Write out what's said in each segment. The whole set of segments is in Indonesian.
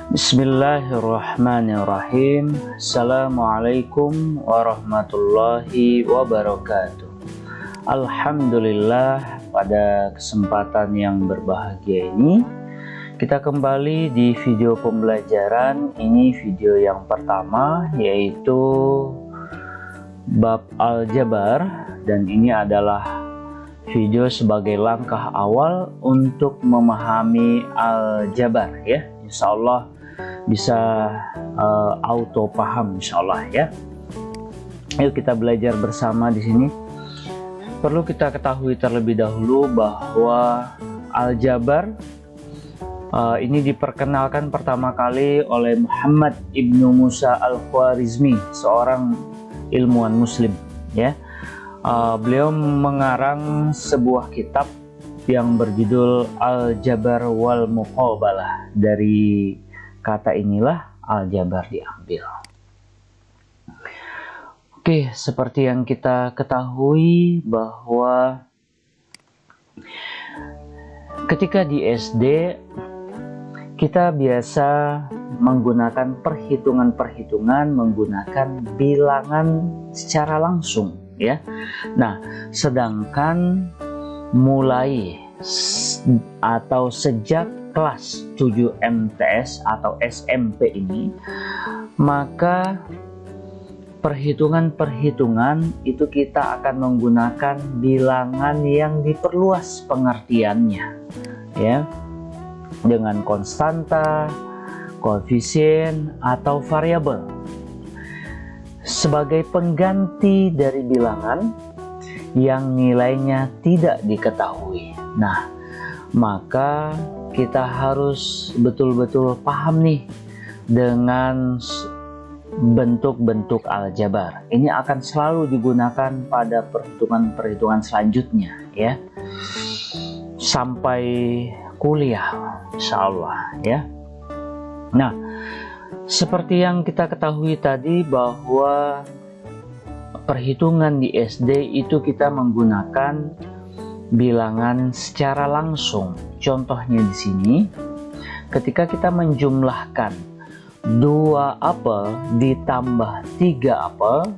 Bismillahirrahmanirrahim. Assalamualaikum warahmatullahi wabarakatuh. Alhamdulillah, pada kesempatan yang berbahagia ini kita kembali di video pembelajaran. Ini video yang pertama, yaitu bab Al-Jabar, dan ini adalah video sebagai langkah awal untuk memahami Al-Jabar ya. Insya Allah bisa auto paham, insya Allah ya. Yuk kita belajar bersama di sini. Perlu kita ketahui terlebih dahulu bahwa Al-Jabar ini diperkenalkan pertama kali oleh Muhammad ibnu Musa al-Khwarizmi, seorang ilmuwan Muslim ya. Beliau mengarang sebuah kitab yang berjudul Al-Jabar wal Muqabalah. Dari kata inilah Al-Jabar diambil. Oke, seperti yang kita ketahui bahwa ketika di SD kita biasa menggunakan perhitungan-perhitungan menggunakan bilangan secara langsung ya. Nah, sedangkan mulai atau sejak kelas 7 MTS atau SMP ini, maka perhitungan-perhitungan itu kita akan menggunakan bilangan yang diperluas pengertiannya ya, dengan konstanta, koefisien atau variabel sebagai pengganti dari bilangan yang nilainya tidak diketahui. Nah, maka kita harus betul-betul paham nih dengan bentuk-bentuk Al-Jabar. Ini akan selalu digunakan pada perhitungan-perhitungan selanjutnya ya, sampai kuliah insya Allah ya. Nah, seperti yang kita ketahui tadi bahwa perhitungan di SD itu kita menggunakan bilangan secara langsung. Contohnya di sini, ketika kita menjumlahkan 2 apel ditambah 3 apel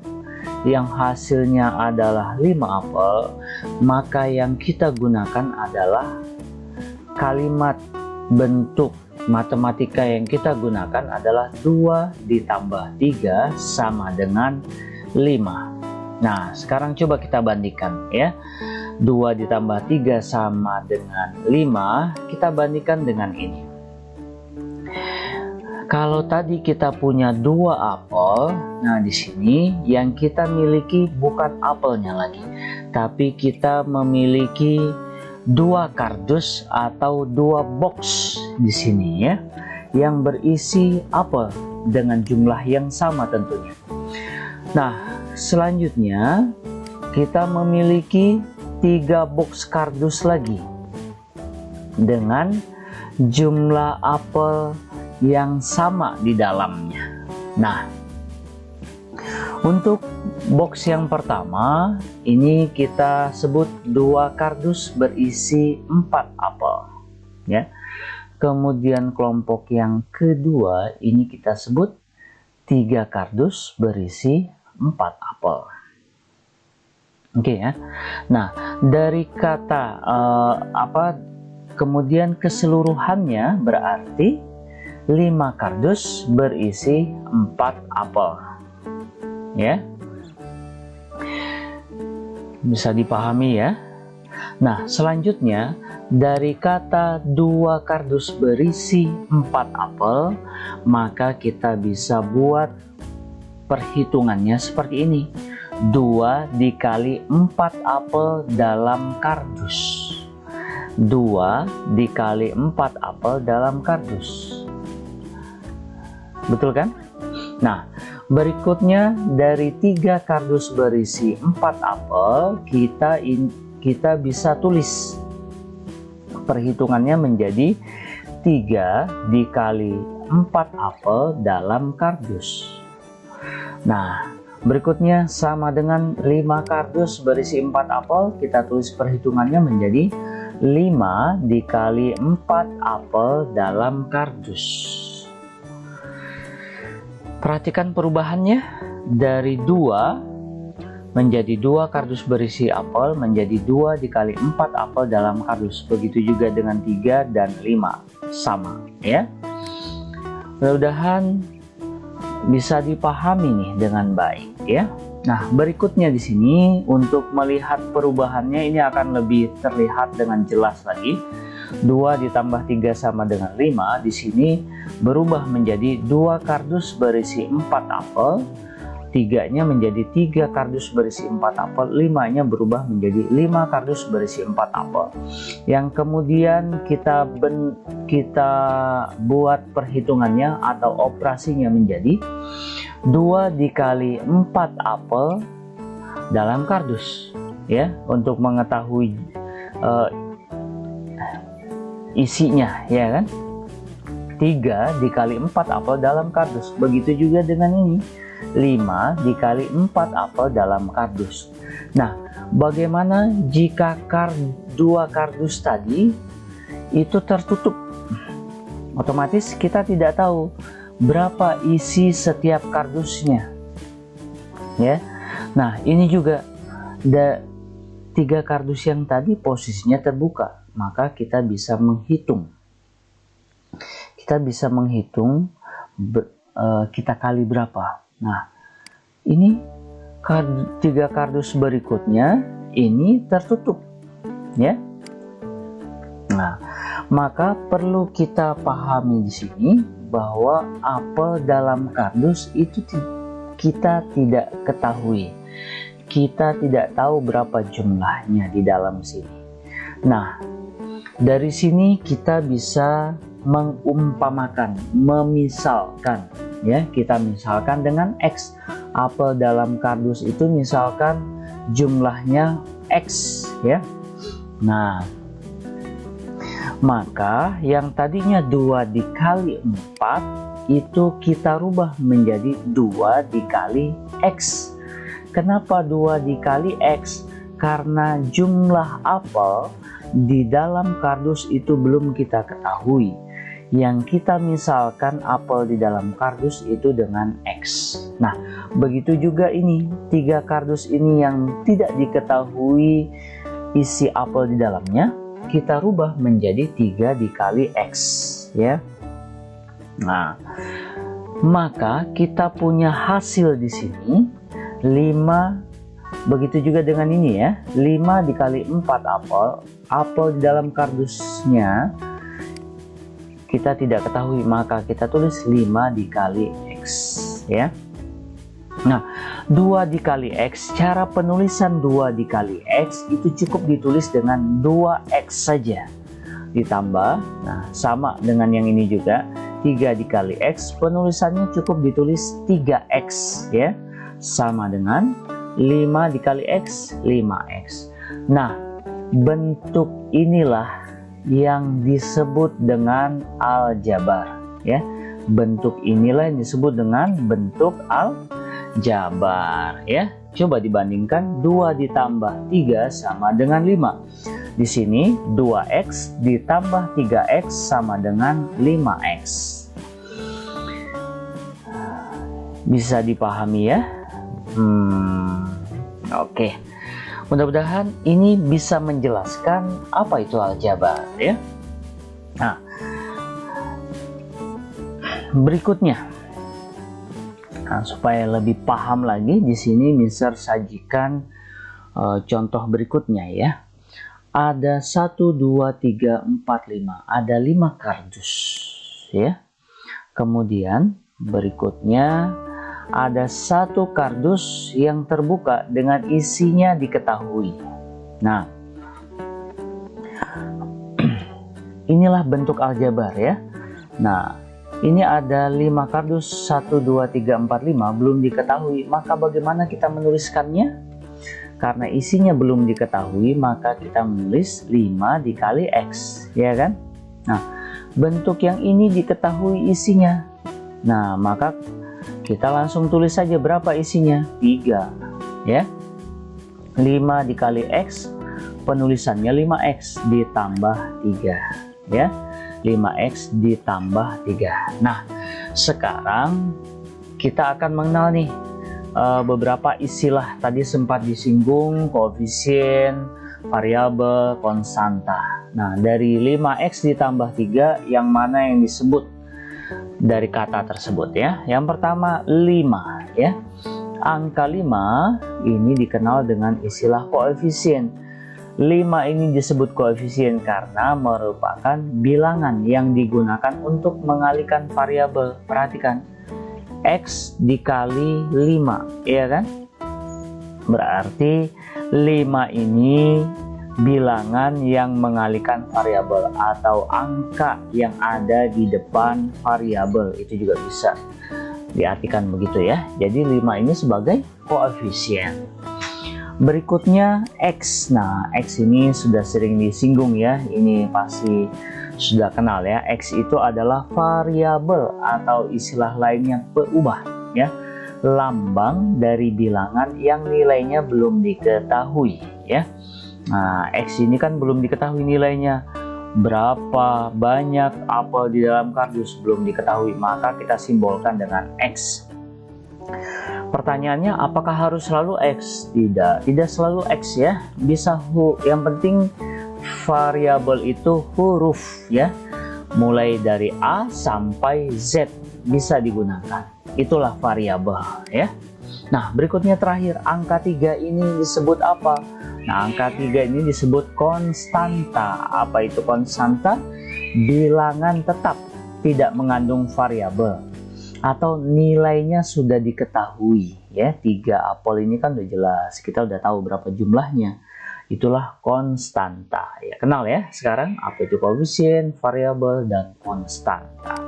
yang hasilnya adalah 5 apel, maka yang kita gunakan adalah kalimat bentuk matematika yang kita gunakan adalah 2 ditambah 3 sama dengan 5. Nah, sekarang coba kita bandingkan ya. 2 ditambah 3 sama dengan 5, kita bandingkan dengan ini. Kalau tadi kita punya 2 apel, nah di sini yang kita miliki bukan apelnya lagi, tapi kita memiliki 2 kardus atau 2 box di sini ya, yang berisi apel dengan jumlah yang sama tentunya. Nah, selanjutnya kita memiliki 3 box kardus lagi dengan jumlah apel yang sama di dalamnya. Nah, untuk box yang pertama ini kita sebut 2 kardus berisi 4 apel ya. Kemudian kelompok yang kedua ini kita sebut 3 kardus berisi 4 apel. Oke ya. Nah, dari kata kemudian keseluruhannya berarti 5 kardus berisi 4 apel. Ya. Bisa dipahami ya. Nah, selanjutnya dari kata 2 kardus berisi 4 apel, maka kita bisa buat perhitungannya seperti ini. 2 dikali 4 apel dalam kardus. 2 dikali 4 apel dalam kardus. Betul kan? Nah, berikutnya dari 3 kardus berisi 4 apel, kita bisa tulis perhitungannya menjadi 3 dikali 4 apel dalam kardus. Nah, berikutnya sama dengan 5 kardus berisi 4 apel, kita tulis perhitungannya menjadi 5 dikali 4 apel dalam kardus. Perhatikan perubahannya dari 2 menjadi 2 kardus berisi apel menjadi 2 dikali 4 apel dalam kardus. Begitu juga dengan 3 dan 5 sama ya. Mudah-mudahan bisa dipahami nih dengan baik ya. Nah, berikutnya di sini untuk melihat perubahannya ini akan lebih terlihat dengan jelas lagi. 2 ditambah 3 sama dengan 5. Di sini berubah menjadi 2 kardus berisi 4 apel. 3-nya menjadi 3 kardus berisi 4 apel. 5-nya berubah menjadi 5 kardus berisi 4 apel. Yang kemudian kita buat perhitungannya atau operasinya menjadi 2 dikali 4 apel dalam kardus ya, untuk mengetahui isinya ya kan. 3 dikali 4 apel dalam kardus. Begitu juga dengan ini, 5 dikali 4 apel dalam kardus. Nah, bagaimana jika 2 kardus tadi itu tertutup? Otomatis kita tidak tahu berapa isi setiap kardusnya ya. Nah, ini juga 3 kardus yang tadi posisinya terbuka, maka kita bisa menghitung. Kita kali berapa. Nah, ini 3 kardus berikutnya ini tertutup ya. Nah, maka perlu kita pahami di sini bahwa apel dalam kardus itu kita tidak ketahui. Kita tidak tahu berapa jumlahnya di dalam sini. Nah, dari sini kita bisa mengumpamakan, memisalkan ya. Kita misalkan dengan X. Apel dalam kardus itu misalkan jumlahnya X ya. Nah, maka yang tadinya 2 dikali 4 itu kita rubah menjadi 2 dikali X. Kenapa 2 dikali X? Karena jumlah apel di dalam kardus itu belum kita ketahui. Yang kita misalkan apel di dalam kardus itu dengan X. Nah, begitu juga ini 3 kardus ini yang tidak diketahui isi apel di dalamnya, kita rubah menjadi 3 dikali X ya. Nah, maka kita punya hasil di sini 5. Begitu juga dengan ini ya, 5 dikali 4 apel di dalam kardusnya kita tidak ketahui, maka kita tulis 5 dikali X ya. Nah, 2 dikali X, cara penulisan 2 dikali X itu cukup ditulis dengan 2X saja ditambah, nah sama dengan yang ini juga, 3 dikali X, penulisannya cukup ditulis 3X ya, sama dengan 5 dikali X, 5X. Nah, bentuk inilah yang disebut dengan aljabar ya. Bentuk inilah yang disebut dengan bentuk aljabar ya. Coba dibandingkan 2 ditambah 3 sama dengan 5. Di sini 2X ditambah 3X sama dengan 5X. Bisa dipahami ya? Oke. Mudah-mudahan ini bisa menjelaskan apa itu aljabar ya. Nah, berikutnya, nah, supaya lebih paham lagi di sini Mister sajikan contoh berikutnya ya. Ada 1, 2, 3, 4, 5. Ada 5 kardus ya. Kemudian berikutnya ada 1 kardus yang terbuka dengan isinya diketahui. Nah, inilah bentuk aljabar ya. Nah, ini ada 5 kardus, 1, 2, 3, 4, 5 belum diketahui. Maka bagaimana kita menuliskannya? Karena isinya belum diketahui, maka kita menulis 5 dikali X, ya kan? Nah, bentuk yang ini diketahui isinya. Nah, maka kita langsung tulis saja berapa isinya, 3 ya. 5 dikali X, penulisannya 5X ditambah 3 ya. 5X ditambah 3. Nah, sekarang kita akan mengenal nih beberapa istilah tadi sempat disinggung, koefisien, variabel, konstanta. Nah, dari 5x ditambah 3, yang mana yang disebut dari kata tersebut ya? Yang pertama 5 ya. Angka 5 ini dikenal dengan istilah koefisien. 5 ini disebut koefisien karena merupakan bilangan yang digunakan untuk mengalihkan variabel. Perhatikan, X dikali 5, ya kan? Berarti 5 ini bilangan yang mengalihkan variabel atau angka yang ada di depan variabel. Itu juga bisa diartikan begitu ya. Jadi 5 ini sebagai koefisien. Berikutnya X. Nah, X ini sudah sering disinggung ya. Ini pasti sudah kenal ya. X itu adalah variabel atau istilah lainnya berubah ya. Lambang dari bilangan yang nilainya belum diketahui ya. Nah, X ini kan belum diketahui nilainya. Berapa banyak apel di dalam kardus belum diketahui, maka kita simbolkan dengan X. Pertanyaannya, apakah harus selalu X? Tidak selalu X ya. Bisa yang penting variabel itu huruf ya. Mulai dari A sampai Z bisa digunakan. Itulah variabel ya. Nah, berikutnya terakhir, angka 3 ini disebut apa? Nah, angka 3 ini disebut konstanta. Apa itu konstanta? Bilangan tetap, tidak mengandung variabel, atau nilainya sudah diketahui ya. 3 apel ini kan udah jelas, kita udah tahu berapa jumlahnya. Itulah konstanta ya. Kenal ya sekarang apa itu koefisien, variabel, dan konstanta.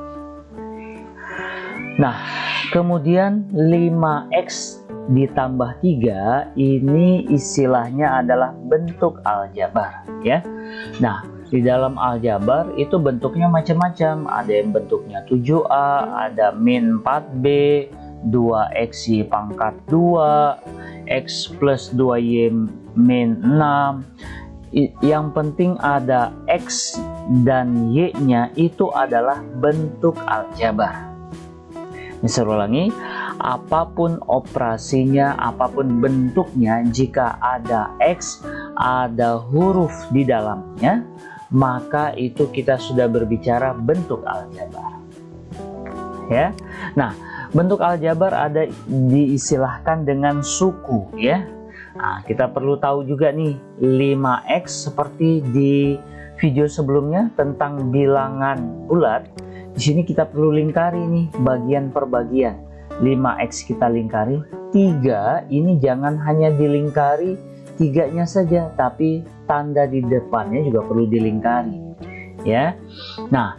Nah, kemudian 5x ditambah 3 ini istilahnya adalah bentuk aljabar ya. Nah, di dalam aljabar itu bentuknya macam-macam. Ada yang bentuknya 7a, ada min 4b, 2x pangkat 2, x plus 2y min 6. Yang penting ada x dan y-nya itu adalah bentuk aljabar. Saya ulangi, apapun operasinya, apapun bentuknya, jika ada X, ada huruf di dalamnya, maka itu kita sudah berbicara bentuk aljabar. Ya. Nah, bentuk aljabar ada diistilahkan dengan suku ya. Nah, kita perlu tahu juga nih 5x seperti di video sebelumnya tentang bilangan bulat. Di sini kita perlu lingkari nih bagian per bagian. 5x kita lingkari, 3 ini jangan hanya dilingkari 3-nya saja, tapi tanda di depannya juga perlu dilingkari ya. Nah,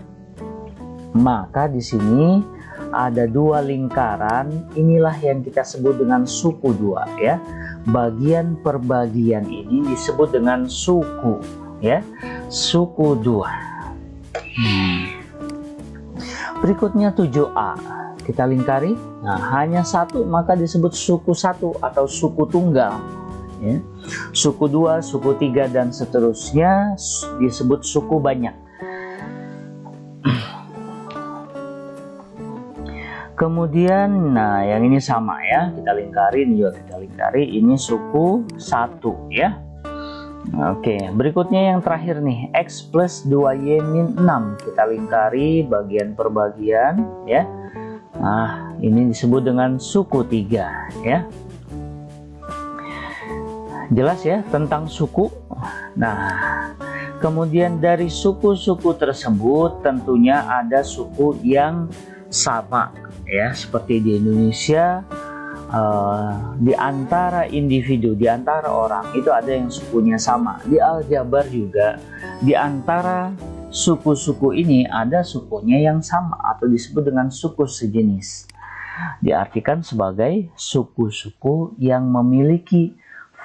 maka di sini ada 2 lingkaran, inilah yang kita sebut dengan suku 2 ya. Bagian per bagian ini disebut dengan suku ya, suku 2. Berikutnya 7a kita lingkari. Nah, hanya 1 maka disebut suku 1 atau suku tunggal ya. Suku 2, suku 3 dan seterusnya disebut suku banyak. Kemudian nah yang ini sama ya, kita lingkari, ini juga kita lingkari, ini suku 1 ya. Oke, berikutnya yang terakhir nih, x plus 2y min 6 kita lingkari bagian per bagian ya. Nah, ini disebut dengan suku 3 ya. Jelas ya tentang suku. Nah, kemudian dari suku-suku tersebut tentunya ada suku yang sama ya, seperti di Indonesia. Di antara individu, di antara orang itu ada yang sukunya sama. Di aljabar juga di antara suku-suku ini ada sukunya yang sama atau disebut dengan suku sejenis. Diartikan sebagai suku-suku yang memiliki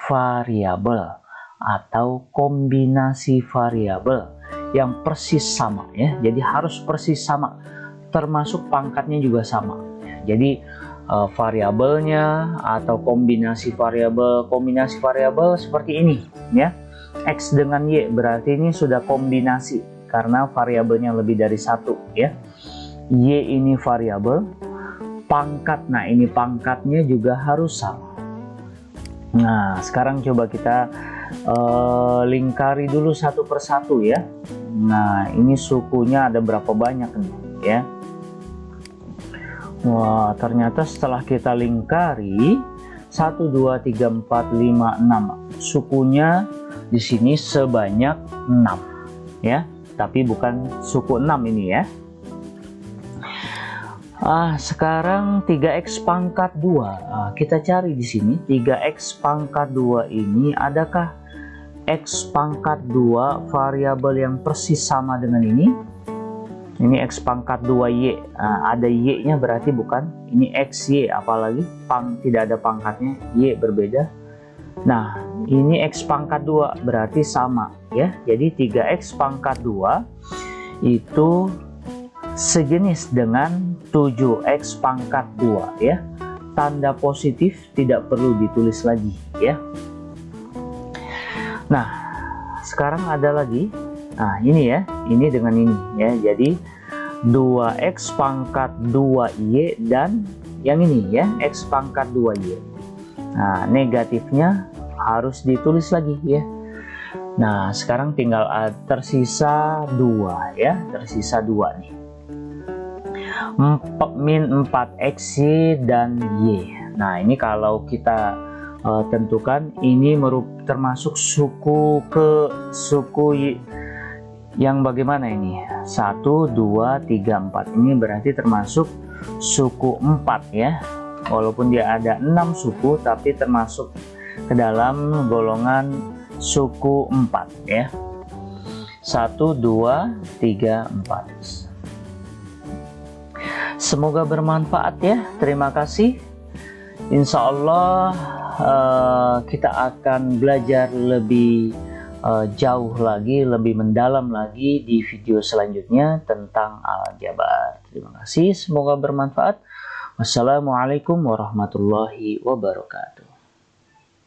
variabel atau kombinasi variabel yang persis sama ya. Jadi harus persis sama, termasuk pangkatnya juga sama. Jadi variabelnya atau kombinasi variabel seperti ini ya. X dengan Y berarti ini sudah kombinasi karena variabelnya lebih dari 1 ya. Y ini variabel, pangkat. Nah, ini pangkatnya juga harus sama. Nah, sekarang coba kita lingkari dulu satu persatu ya. Nah, ini sukunya ada berapa banyak nih ya. Wah, ternyata setelah kita lingkari 1, 2, 3, 4, 5, 6 sukunya di sini sebanyak 6 ya, tapi bukan suku 6 ini ya. Sekarang 3x pangkat 2. Kita cari di sini 3x pangkat 2 ini, adakah x pangkat 2 variabel yang persis sama dengan ini? Ini x pangkat 2y, ada y-nya berarti bukan, ini xy, apalagi tidak ada pangkatnya, y berbeda. Nah, ini x pangkat 2 berarti sama ya. Jadi 3x pangkat 2 itu sejenis dengan 7x pangkat 2 ya. Tanda positif tidak perlu ditulis lagi ya. Nah, sekarang ada lagi. Nah, ini ya, ini dengan ini ya. Jadi 2x pangkat 2y dan yang ini ya, x pangkat 2y. Nah, negatifnya harus ditulis lagi ya. Nah, sekarang tinggal tersisa 2 ya, tersisa 2 nih. Min 4xy dan y. Nah, ini kalau kita tentukan ini termasuk suku y yang bagaimana ini? 1, 2, 3, 4. Ini berarti termasuk suku 4 ya. Walaupun dia ada 6 suku, tapi termasuk ke dalam golongan suku 4 ya. 1, 2, 3, 4. Semoga bermanfaat ya. Terima kasih. Insya Allah kita akan belajar lebih jauh lagi, lebih mendalam lagi di video selanjutnya tentang aljabar. Terima kasih, semoga bermanfaat. Wassalamualaikum warahmatullahi wabarakatuh.